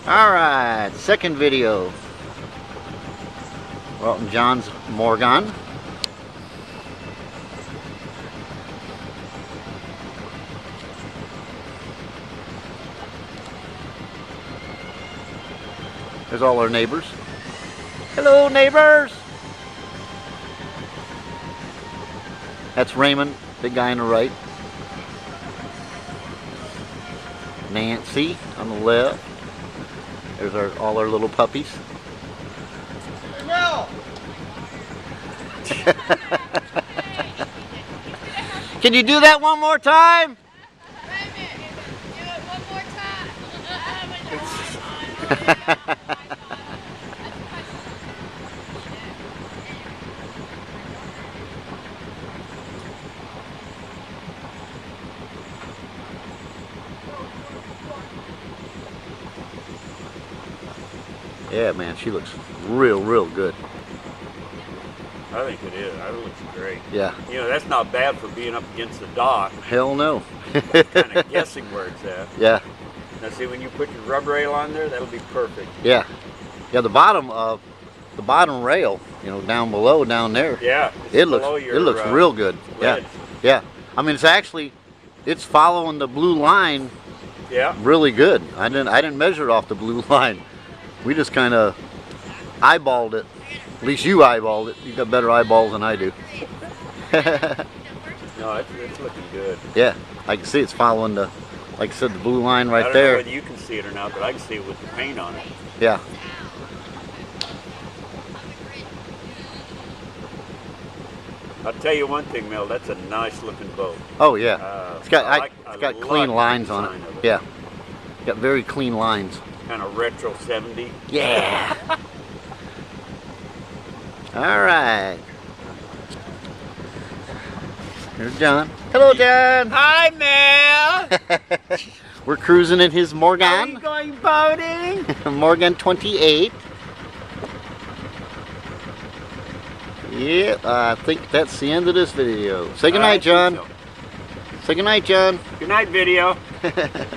Alright, second video. We're out in John's Morgan. There's all our neighbors. Hello, neighbors! That's Raymond, big guy on the right. Nancy on the left. There's all our little puppies. No. Can you do that one more time? Do it one more time. Yeah, man, she looks real good. I think it is. I think it looks great. Yeah. You know, that's not bad for being up against the dock. Hell no. Kind of guessing where it's at. Yeah. Now see, when you put your rub rail on there, that'll be perfect. Yeah. Yeah, the bottom rail, you know, down below, down there. Yeah. It looks real good. Ledge. Yeah. Yeah. I mean, it's following the blue line. Yeah. Really good. I didn't measure it off the blue line. We just kind of eyeballed it. At least you eyeballed it. You got better eyeballs than I do. No, it's looking good. Yeah, I can see it's following the, like I said, the blue line right I don't there. know whether you can see it or not, but I can see it with the paint on it. Yeah. I'll tell you one thing, Mel. That's a nice looking boat. Oh yeah. It's got clean lines on it. Of it. Yeah. Got very clean lines. Kind of retro 70. Yeah. All right. Here's John. Hello, John. Hi, Mel. We're cruising in his Are Morgan. we going boating? Morgan 28. Yeah, I think that's the end of this video. Say goodnight, John. So. Say goodnight, John. Good night, video.